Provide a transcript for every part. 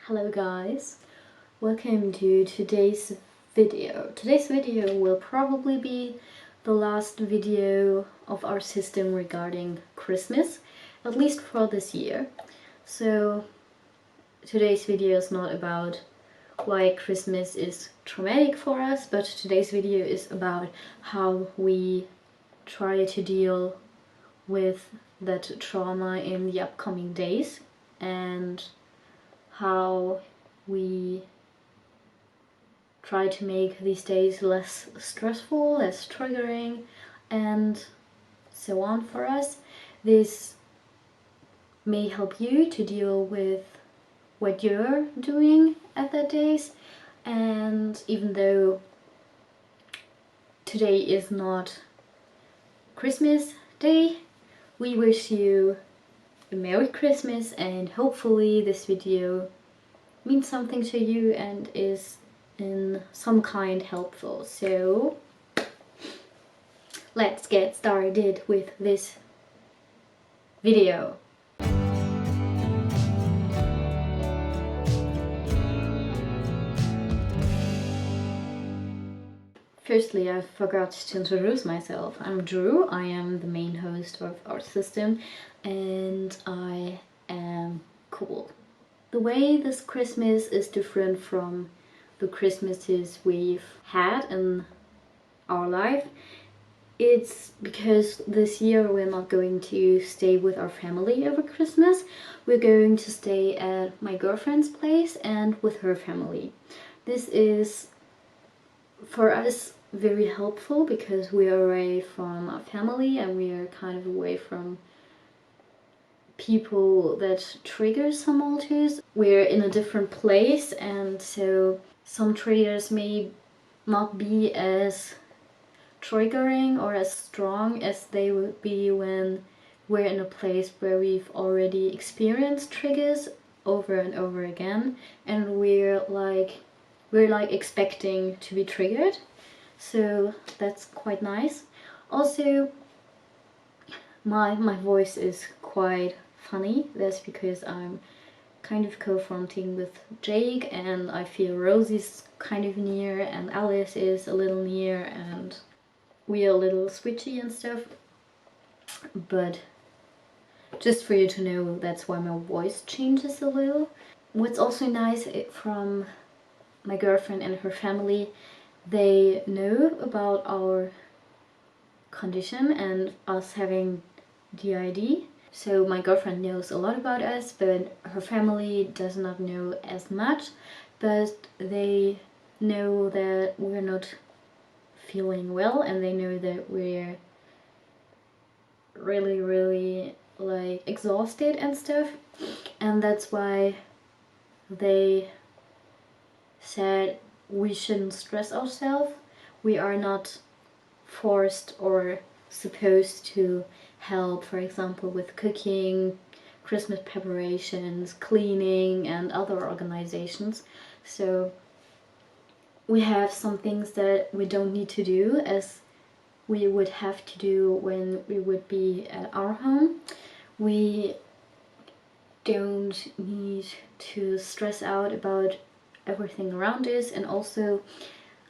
Hello guys, welcome to today's video. Today's video will probably be the last video of our system regarding Christmas, at least for this year. So today's video is not about why Christmas is traumatic for us, but today's video is about how we try to deal with that trauma in the upcoming days and how we try to make these days less stressful, less triggering, and so on for us. This may help you to deal with what you're doing at that days, and even though today is not Christmas Day, we wish you a Merry Christmas, and hopefully this video means something to you and is in some kind helpful. So let's get started with this video. Firstly, I forgot to introduce myself. I'm Drew, I am the main host of our system, and I am cool. The way this Christmas is different from the Christmases we've had in our life. It's because this year we're not going to stay with our family over Christmas. We're going to stay at my girlfriend's place and with her family. This is for us very helpful because we are away from our family and we are kind of away from people that trigger some alters. We're in a different place, and so some triggers may not be as triggering or as strong as they would be when we're in a place where we've already experienced triggers over and over again, and we're like expecting to be triggered. So that's quite nice. Also, my voice is quite funny. That's because I'm kind of confronting with Jake, and I feel Rosie's kind of near and Alice is a little near, and we are a little switchy and stuff. But just for you to know, that's why my voice changes a little. What's also nice from my girlfriend and her family, they know about our condition and us having DID. So my girlfriend knows a lot about us, but her family does not know as much. But they know that we're not feeling well, and they know that we're really like exhausted and stuff. And that's why they said we shouldn't stress ourselves. We are not forced or supposed to help, for example, with cooking, Christmas preparations, cleaning, and other organizations. So we have some things that we don't need to do as we would have to do when we would be at our home. We don't need to stress out about everything around us, and also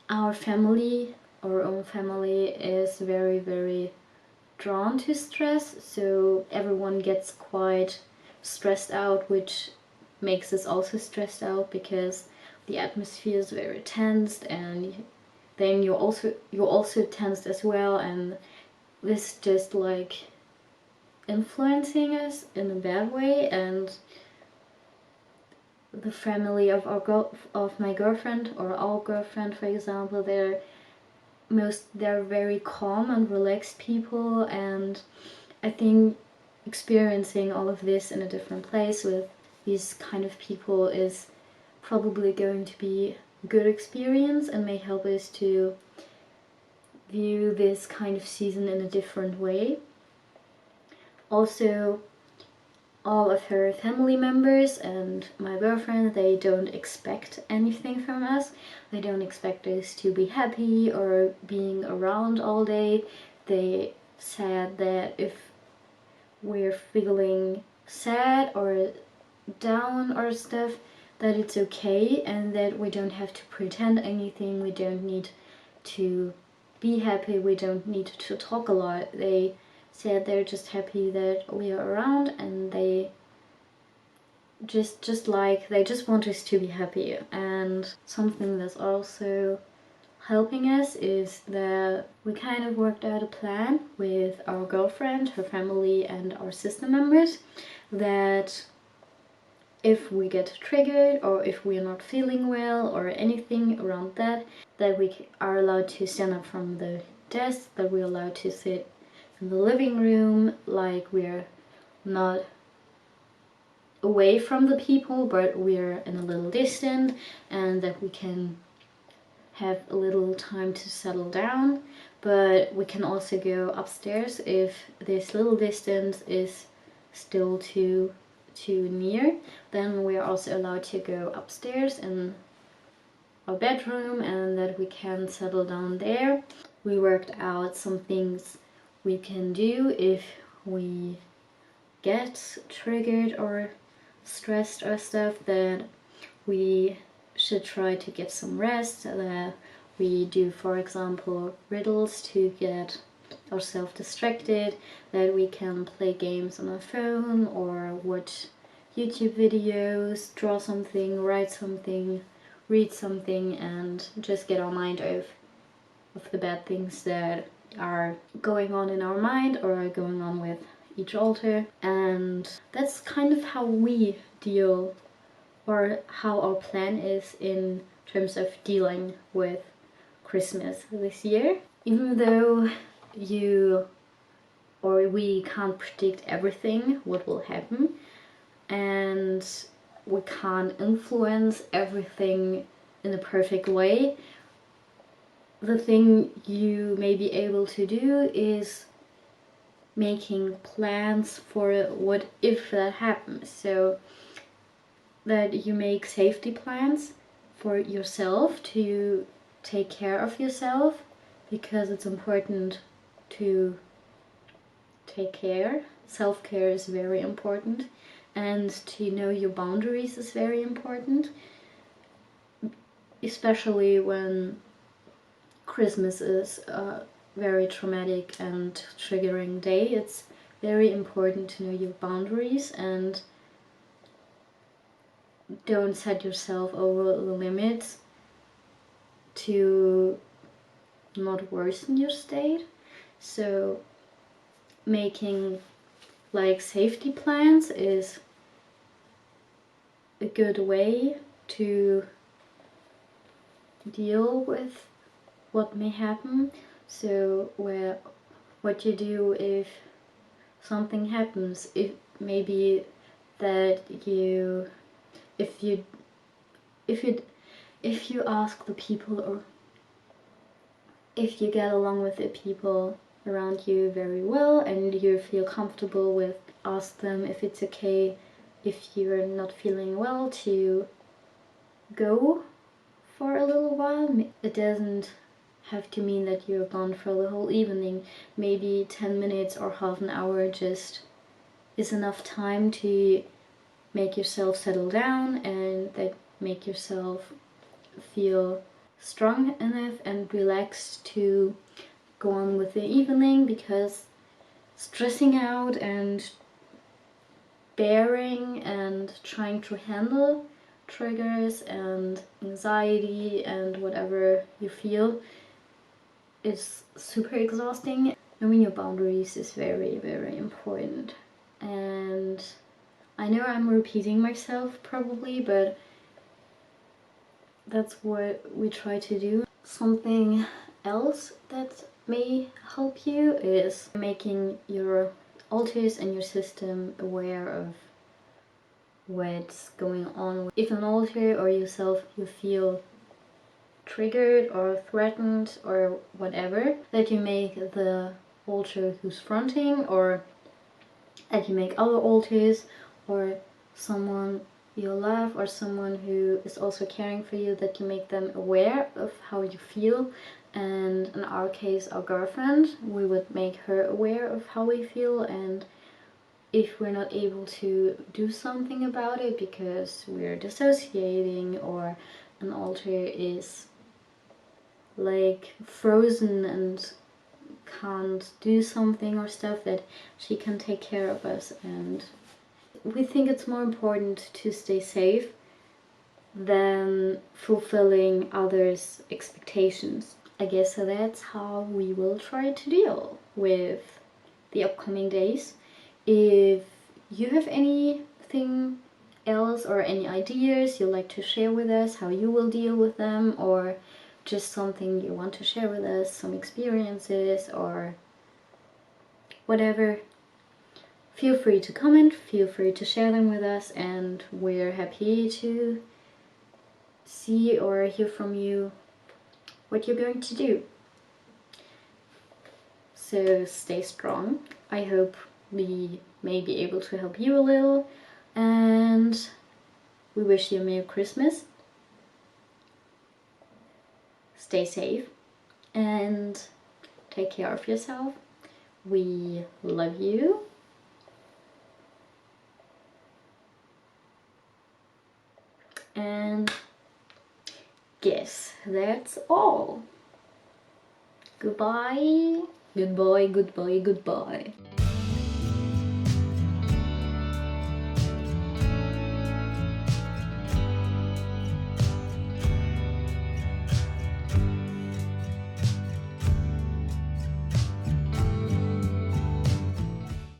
our family, our own family, is very drawn to stress, so everyone gets quite stressed out, which makes us also stressed out because the atmosphere is very tensed, and then you're also tensed as well, and this just like influencing us in a bad way. And the family of my girlfriend, or our girlfriend, for example, they're very calm and relaxed people, and I think experiencing all of this in a different place with these kind of people is probably going to be a good experience and may help us to view this kind of season in a different way. Also, all of her family members and my girlfriend, they don't expect anything from us. They don't expect us to be happy or being around all day. They said that if we're feeling sad or down or stuff, that it's okay and that we don't have to pretend anything, we don't need to be happy, we don't need to talk a lot. They said they're just happy that we are around, and they just like they just want us to be happy. And something that's also helping us is that we kind of worked out a plan with our girlfriend, her family, and our system members, that if we get triggered or if we're not feeling well or anything around that, that we are allowed to stand up from the desk, that we're allowed to sit in the living room, like we're not away from the people, but we're in a little distant, and that we can have a little time to settle down. But we can also go upstairs if this little distance is still too near. Then we are also allowed to go upstairs in our bedroom, and that we can settle down there. We worked out some things we can do if we get triggered or stressed or stuff, that we should try to get some rest, that we do, for example, riddles to get ourselves distracted, that we can play games on our phone or watch YouTube videos, draw something, write something, read something, and just get our mind off of the bad things that are going on in our mind or are going on with each altar. And that's kind of how we deal, or how our plan is in terms of dealing with Christmas this year. Even though we can't predict everything what will happen, and we can't influence everything in a perfect way, the thing you may be able to do is making plans for what if that happens. So that you make safety plans for yourself to take care of yourself, because it's important to take care. Self-care is very important, and to know your boundaries is very important, especially when Christmas is a very traumatic and triggering day. It's very important to know your boundaries and don't set yourself over the limits to not worsen your state. So making like safety plans is a good way to deal with what may happen. So what you do if something happens, if maybe that if you ask the people, or if you get along with the people around you very well and you feel comfortable with, ask them if it's okay if you're not feeling well to go for a little while. It doesn't have to mean that you're gone for the whole evening. Maybe 10 minutes or half an hour just is enough time to make yourself settle down, and that make yourself feel strong enough and relaxed to go on with the evening. Because stressing out and bearing and trying to handle triggers and anxiety and whatever you feel is super exhausting. Knowing your boundaries is very, very important. And I know I'm repeating myself probably, but that's what we try to do. Something else that may help you is making your altars and your system aware of what's going on. If an altar or yourself you feel triggered or threatened or whatever, that you make the altar who's fronting, or that you make other altars, or someone you love or someone who is also caring for you, that you make them aware of how you feel. And in our case, our girlfriend, we would make her aware of how we feel, and if we're not able to do something about it because we're dissociating, or an alter is like frozen and can't do something or stuff, that she can take care of us. And we think it's more important to stay safe than fulfilling others' expectations. I guess that's how we will try to deal with the upcoming days. If you have anything else or any ideas you'd like to share with us, how you will deal with them, or just something you want to share with us, some experiences or whatever, feel free to comment, feel free to share them with us, and we're happy to see or hear from you what you're going to do. So stay strong. I hope we may be able to help you a little, and we wish you a Merry Christmas. Stay safe and take care of yourself. We love you. And guess that's all. Goodbye. Goodbye, goodbye, goodbye.